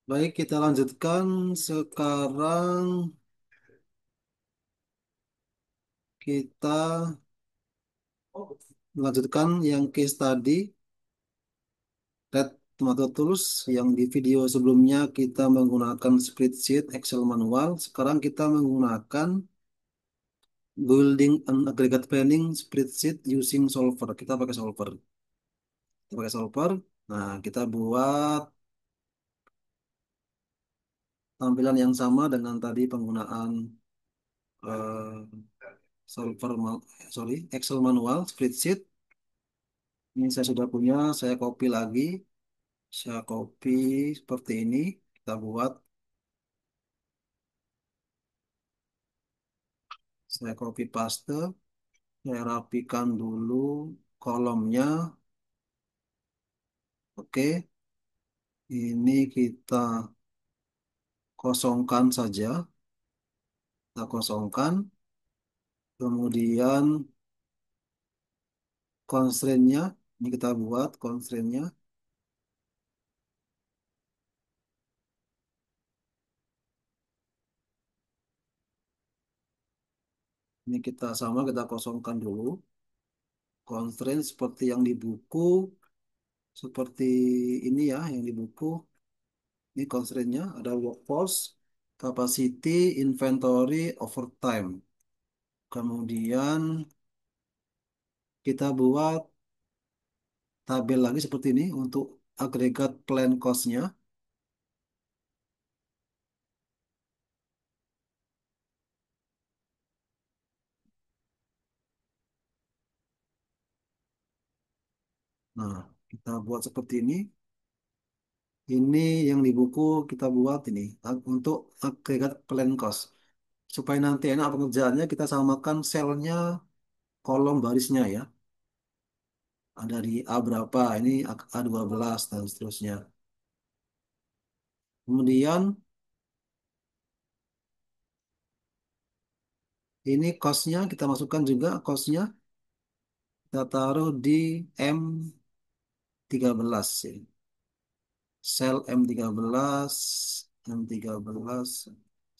Baik, kita lanjutkan. Sekarang kita melanjutkan yang case tadi, Red Tomato Tools, yang di video sebelumnya kita menggunakan spreadsheet, Excel manual. Sekarang kita menggunakan building an aggregate planning spreadsheet using solver. Kita pakai solver. Kita pakai solver. Nah, kita buat tampilan yang sama dengan tadi penggunaan solver, Excel manual spreadsheet. Ini saya sudah punya, saya copy lagi. Saya copy seperti ini. Kita buat, saya copy paste. Saya rapikan dulu kolomnya. Oke, ini kita kosongkan saja. Kita kosongkan. Kemudian constraint-nya, ini kita buat constraint-nya. Ini kita sama, kita kosongkan dulu. Constraint seperti yang di buku, seperti ini ya, yang di buku. Ini constraint-nya ada workforce, capacity, inventory, overtime. Kemudian kita buat tabel lagi seperti ini untuk agregat plan cost-nya. Nah, kita buat seperti ini. Ini yang di buku kita buat ini untuk agregat plan cost. Supaya nanti enak pengerjaannya kita samakan selnya, kolom barisnya ya. Ada di A berapa, ini A12 dan seterusnya. Kemudian ini cost-nya kita masukkan juga cost-nya. Kita taruh di M13 ya. Sel M13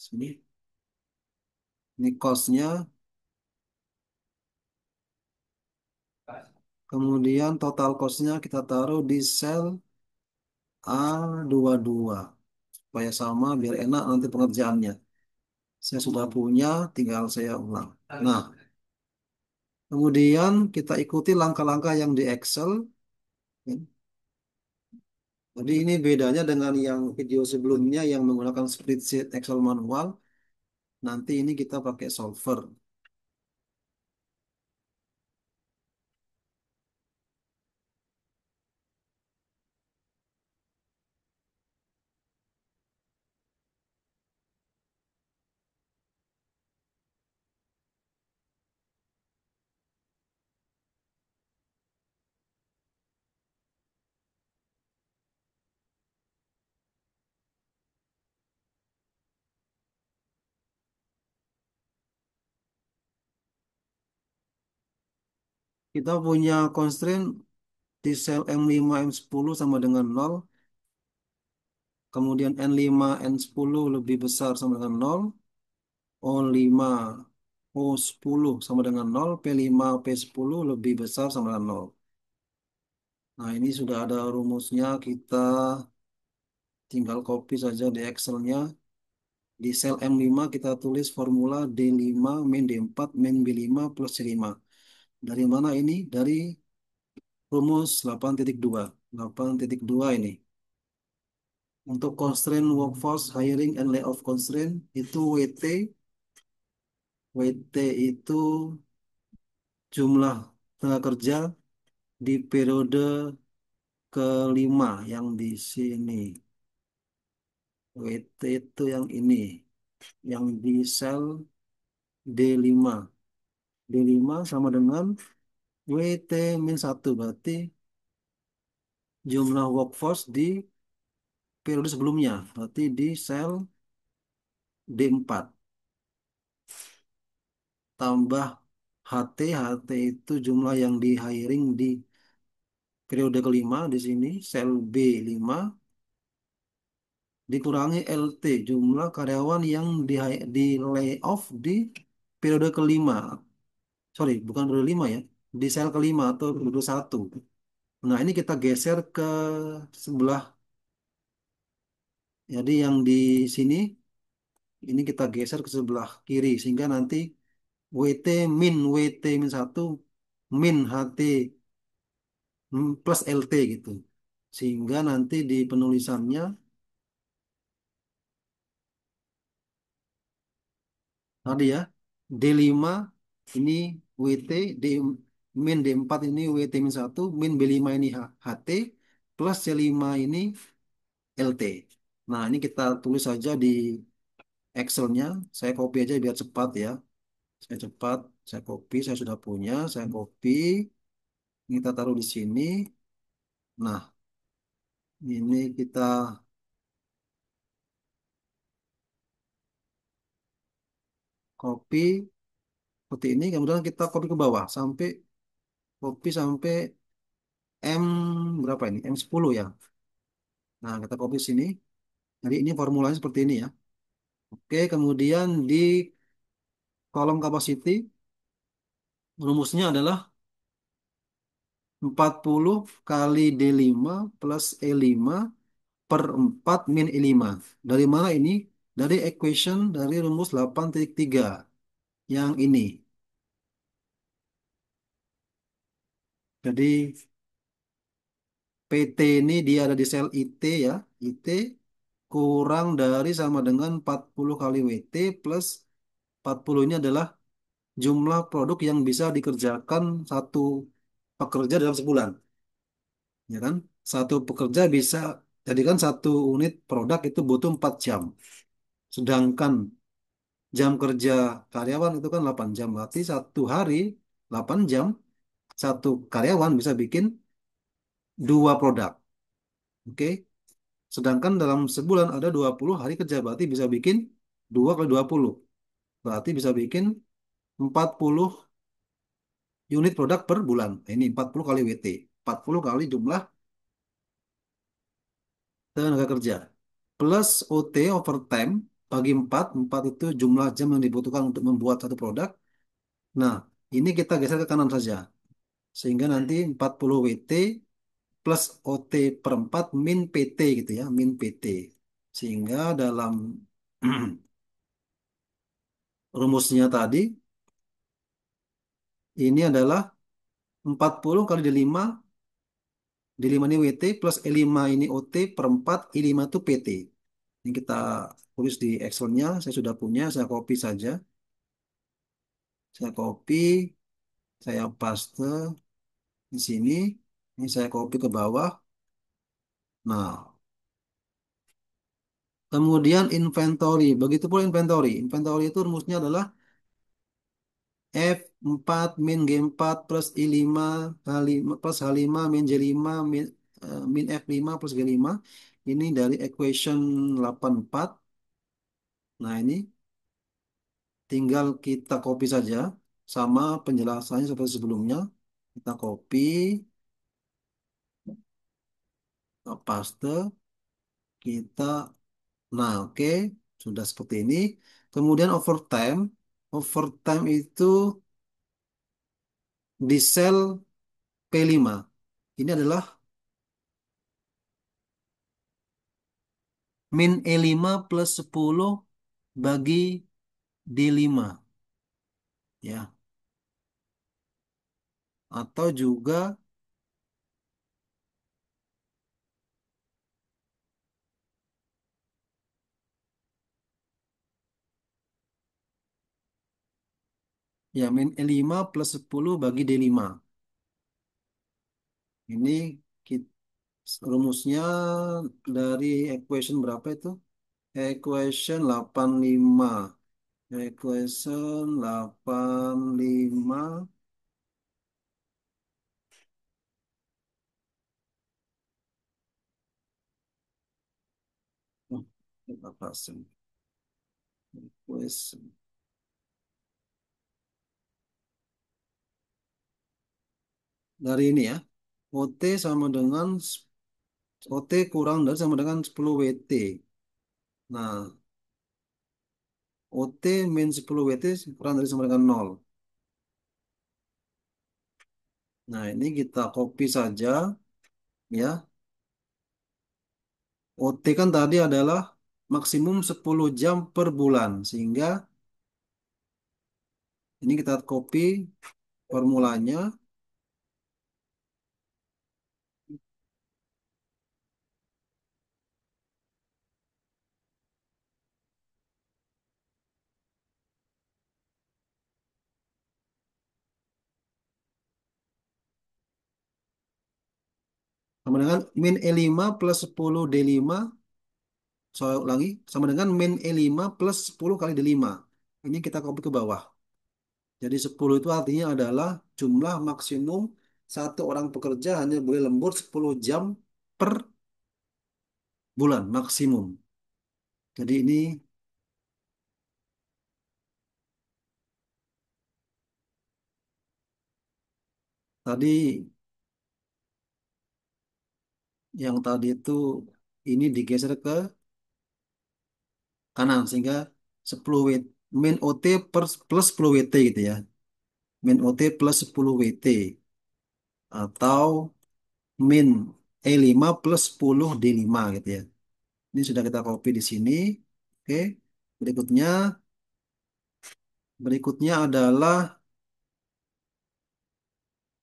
sini. Ini cost-nya. Kemudian total cost-nya kita taruh di sel A22 supaya sama biar enak nanti pengerjaannya. Saya sudah punya, tinggal saya ulang. Nah, kemudian kita ikuti langkah-langkah yang di Excel. Jadi ini bedanya dengan yang video sebelumnya yang menggunakan spreadsheet Excel manual. Nanti ini kita pakai solver. Kita punya constraint di sel M5, M10 sama dengan 0. Kemudian N5, N10 lebih besar sama dengan 0. O5, O10 sama dengan 0. P5, P10 lebih besar sama dengan 0. Nah, ini sudah ada rumusnya. Kita tinggal copy saja di Excel-nya. Di sel M5 kita tulis formula D5 min D4 min B5 plus C5. Dari mana ini? Dari rumus 8.2. 8.2 ini. Untuk constraint workforce hiring and layoff constraint itu WT. WT itu jumlah tenaga kerja di periode kelima yang di sini. WT itu yang ini. Yang di sel D5. D5 sama dengan WT min 1. Berarti jumlah workforce di periode sebelumnya. Berarti di sel D4. Tambah HT. HT itu jumlah yang di hiring di periode kelima di sini sel B5 dikurangi LT, jumlah karyawan yang di layoff di periode kelima. Sorry, bukan periode lima ya, di sel kelima atau periode satu. Nah, ini kita geser ke sebelah, jadi yang di sini, ini kita geser ke sebelah kiri, sehingga nanti WT min satu min HT plus LT gitu. Sehingga nanti di penulisannya tadi ya, D5 ini WT, min D4 ini WT min satu, min B5 ini HT, plus C5 ini LT. Nah, ini kita tulis saja di Excelnya. Saya copy aja biar cepat ya. Saya cepat, saya copy, saya sudah punya, saya copy. Ini kita taruh di sini. Nah, ini kita copy seperti ini. Kemudian kita copy ke bawah sampai copy sampai M berapa ini? M10 ya. Nah, kita copy sini. Jadi ini formulanya seperti ini ya. Oke, kemudian di kolom capacity rumusnya adalah 40 kali D5 plus E5 per 4 min E5. Dari mana ini? Dari equation dari rumus 8.3 yang ini. Jadi PT ini dia ada di sel IT ya. IT kurang dari sama dengan 40 kali WT plus 40 ini adalah jumlah produk yang bisa dikerjakan satu pekerja dalam sebulan. Ya kan? Satu pekerja bisa, jadi kan satu unit produk itu butuh 4 jam. Sedangkan jam kerja karyawan itu kan 8 jam. Berarti satu hari 8 jam, satu karyawan bisa bikin dua produk. Oke? Sedangkan dalam sebulan ada 20 hari kerja. Berarti bisa bikin 2 kali 20. Berarti bisa bikin 40 unit produk per bulan. Nah, ini 40 kali WT. 40 kali jumlah tenaga kerja. Plus OT overtime bagi 4. 4 itu jumlah jam yang dibutuhkan untuk membuat satu produk. Nah, ini kita geser ke kanan saja. Sehingga nanti 40 WT plus OT per 4 min PT gitu ya. Min PT. Sehingga dalam rumusnya tadi, ini adalah 40 kali D5. D5 ini WT plus E5 ini OT per 4. I5 itu PT. Ini kita tulis di Excelnya. Saya sudah punya. Saya copy saja. Saya copy. Saya paste di sini. Ini saya copy ke bawah. Nah, kemudian inventory. Begitu pula inventory. Inventory itu rumusnya adalah F4 min G4 plus I5 H5 plus H5 min J5 min F5 plus G5. Ini dari equation 84. Nah, ini tinggal kita copy saja sama penjelasannya seperti sebelumnya. Kita copy, kita paste, kita, nah oke, sudah seperti ini. Kemudian overtime, overtime itu di sel P5. Ini adalah min E5 plus 10 bagi D5 ya. Atau juga ya min E5 plus 10 bagi D5. Ini kita, rumusnya dari equation berapa itu? Equation 85. Equation 85. Oh, kita pasang. Equation. Dari ini ya. OT sama dengan OT kurang dari sama dengan 10 WT. Nah, OT min 10 WT kurang dari sama dengan nol. Nah, ini kita copy saja ya. OT kan tadi adalah maksimum 10 jam per bulan. Sehingga ini kita copy formulanya. Sama dengan min E5 plus 10 D5. Soal lagi. Sama dengan min E5 plus 10 kali D5. Ini kita copy ke bawah. Jadi 10 itu artinya adalah jumlah maksimum satu orang pekerja hanya boleh lembur 10 jam per bulan maksimum. Jadi ini tadi yang tadi itu ini digeser ke kanan sehingga 10 W min OT plus 10 WT gitu ya. Min OT plus 10 WT atau min E5 plus 10 D5 gitu ya. Ini sudah kita copy di sini. Oke. Berikutnya berikutnya adalah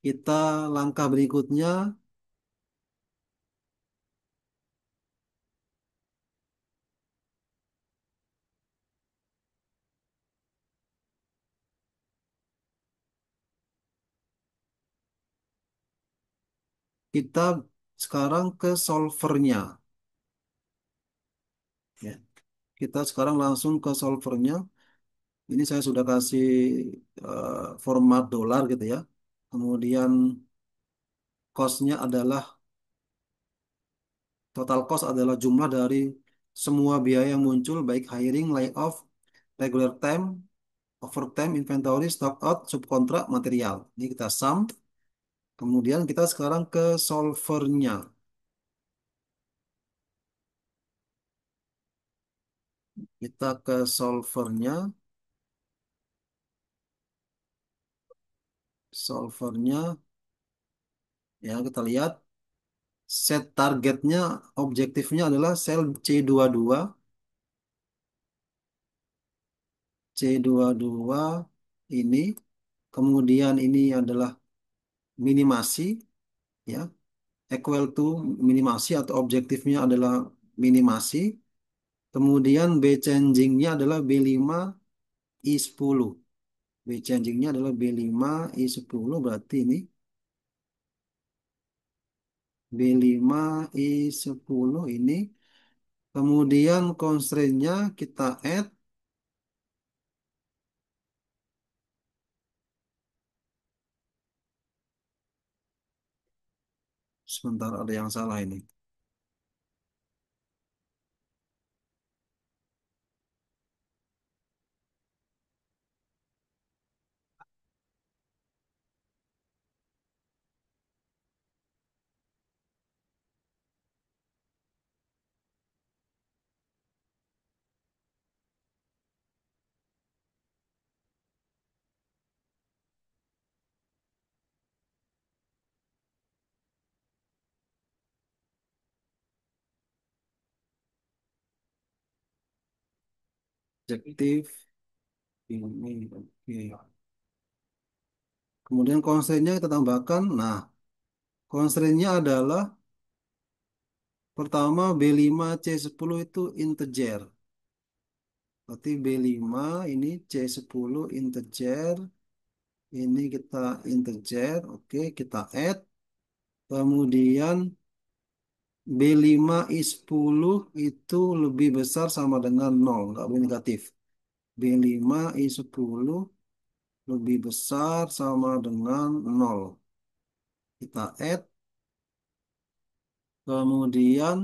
kita langkah berikutnya kita sekarang ke solvernya ya. Kita sekarang langsung ke solvernya. Ini saya sudah kasih format dolar gitu ya. Kemudian cost-nya adalah total cost adalah jumlah dari semua biaya yang muncul baik hiring, layoff, regular time, overtime, inventory, stock out, subkontrak, material. Ini kita sum. Kemudian kita sekarang ke solvernya. Kita ke solvernya. Solvernya ya kita lihat set targetnya objektifnya adalah sel C22. C22 ini kemudian ini adalah minimasi ya, equal to minimasi atau objektifnya adalah minimasi. Kemudian B changingnya adalah B5 I10. B changingnya adalah B5 I10 berarti ini B5 I10 ini. Kemudian constraint-nya kita add. Sebentar ada yang salah ini. Objektif ini oke. Kemudian constraint-nya kita tambahkan. Nah, constraint-nya adalah pertama B5 C10 itu integer. Berarti B5 ini C10 integer. Ini kita integer. Oke, kita add. Kemudian B5 I10 itu lebih besar sama dengan nol, nggak boleh negatif. B5 I10 lebih besar sama dengan nol. Kita add. Kemudian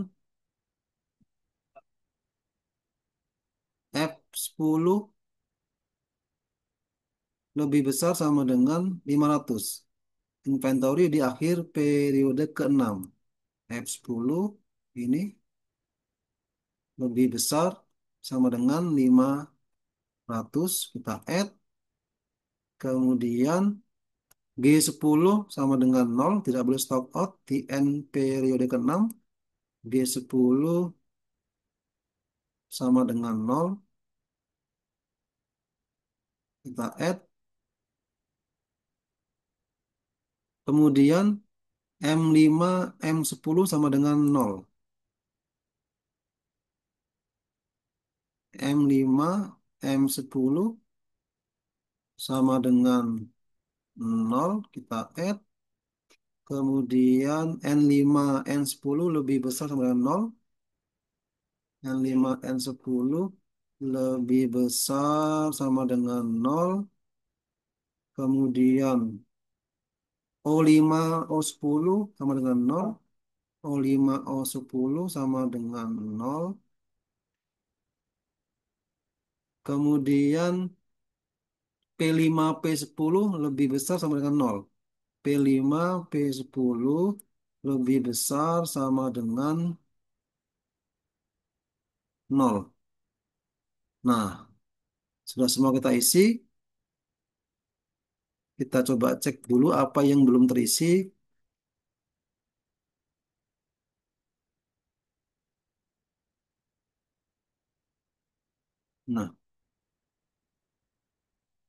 F10 lebih besar sama dengan 500. Inventory di akhir periode ke-6. F10 ini lebih besar. sama dengan 500. Kita add. Kemudian G10 sama dengan 0. Tidak boleh stock out di N periode ke-6. G10 sama dengan 0. Kita add. Kemudian M5, M10 sama dengan 0. M5, M10 sama dengan 0. Kita add. Kemudian N5, N10 lebih besar sama dengan 0. N5, N10 lebih besar sama dengan 0. Kemudian O5, O10 sama dengan 0. O5, O10 sama dengan 0. Kemudian P5, P10 lebih besar sama dengan 0. P5, P10 lebih besar sama dengan 0. Nah, sudah semua kita isi. Kita coba cek dulu apa yang belum terisi.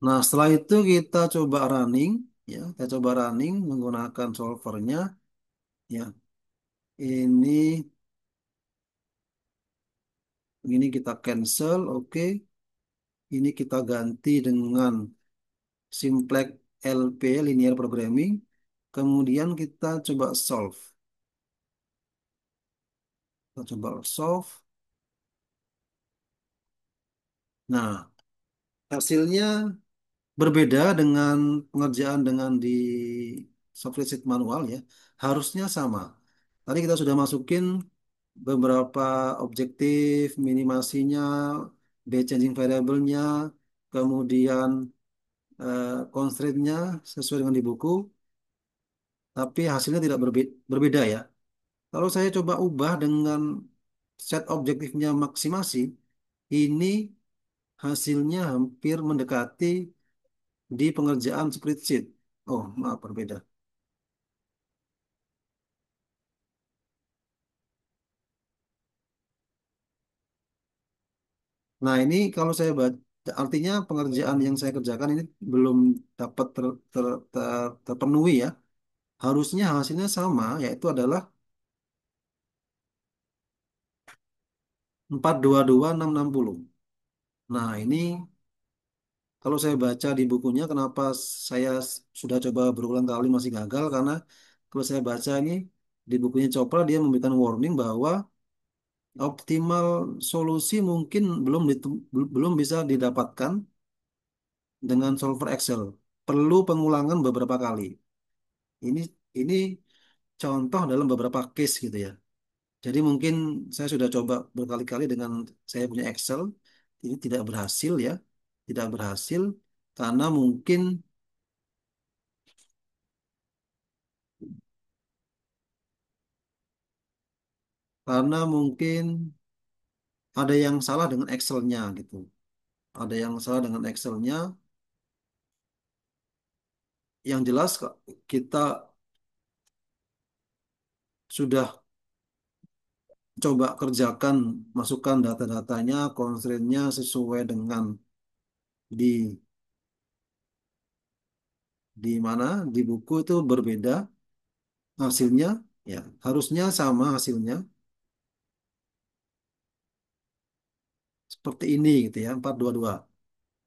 Nah, setelah itu kita coba running, ya, kita coba running menggunakan solvernya, ya. Ini, kita cancel, oke. Ini kita ganti dengan Simplex LP, Linear Programming. Kemudian kita coba solve. Kita coba solve. Nah, hasilnya berbeda dengan pengerjaan dengan di spreadsheet manual, ya. Harusnya sama. Tadi kita sudah masukin beberapa objektif, minimasinya, base changing variable-nya, kemudian constraint-nya sesuai dengan di buku, tapi hasilnya tidak berbeda, ya. Kalau saya coba ubah dengan set objektifnya maksimasi, ini hasilnya hampir mendekati di pengerjaan spreadsheet. Oh, maaf, berbeda. Nah, ini kalau saya baca, artinya pengerjaan yang saya kerjakan ini belum dapat terpenuhi, ya. Harusnya hasilnya sama, yaitu adalah 422,660. Nah, ini kalau saya baca di bukunya, kenapa saya sudah coba berulang kali masih gagal, karena kalau saya baca ini di bukunya Chopra, dia memberikan warning bahwa optimal solusi mungkin belum bisa didapatkan dengan solver Excel. Perlu pengulangan beberapa kali. Ini ini contoh dalam beberapa case gitu, ya. Jadi mungkin saya sudah coba berkali-kali dengan saya punya Excel, ini tidak berhasil, ya. Tidak berhasil karena mungkin ada yang salah dengan Excelnya gitu. Ada yang salah dengan Excelnya. Yang jelas kok kita sudah coba kerjakan, masukkan data-datanya, constraint-nya sesuai dengan di mana di buku itu berbeda hasilnya, ya. Harusnya sama hasilnya seperti ini gitu, ya, 422.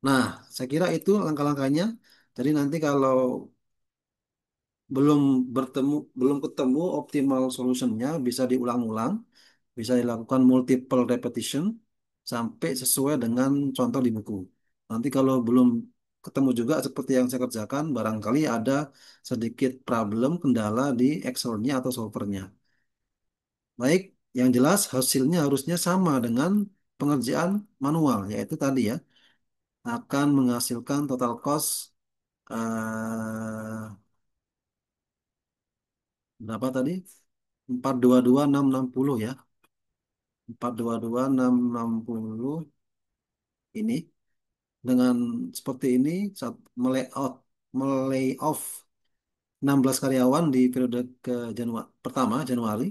Nah, saya kira itu langkah-langkahnya. Jadi nanti kalau belum belum ketemu optimal solutionnya, bisa diulang-ulang, bisa dilakukan multiple repetition sampai sesuai dengan contoh di buku. Nanti kalau belum ketemu juga seperti yang saya kerjakan, barangkali ada sedikit problem, kendala di Excel-nya atau solvernya. Baik, yang jelas hasilnya harusnya sama dengan pengerjaan manual, yaitu tadi, ya, akan menghasilkan total cost berapa tadi? 422,660, ya. 422,660. ini dengan seperti ini saat melay off 16 karyawan di periode ke pertama Januari.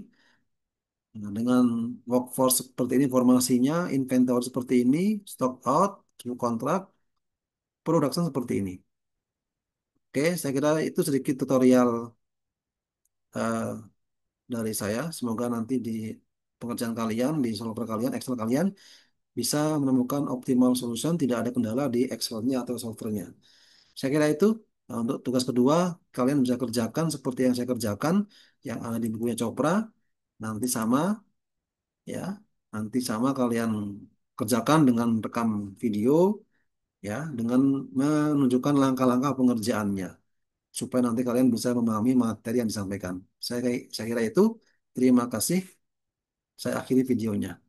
Nah, dengan workforce seperti ini, formasinya, inventory seperti ini, stock out, queue kontrak, production seperti ini. Oke, saya kira itu sedikit tutorial eh, dari saya. Semoga nanti di pengerjaan kalian, di solver kalian, Excel kalian, bisa menemukan optimal solution, tidak ada kendala di Excelnya atau solvernya. Saya kira itu. Nah, untuk tugas kedua, kalian bisa kerjakan seperti yang saya kerjakan, yang ada di bukunya Chopra, nanti sama, ya, nanti sama kalian kerjakan dengan rekam video, ya, dengan menunjukkan langkah-langkah pengerjaannya, supaya nanti kalian bisa memahami materi yang disampaikan. Saya kira itu. Terima kasih. Saya akhiri videonya.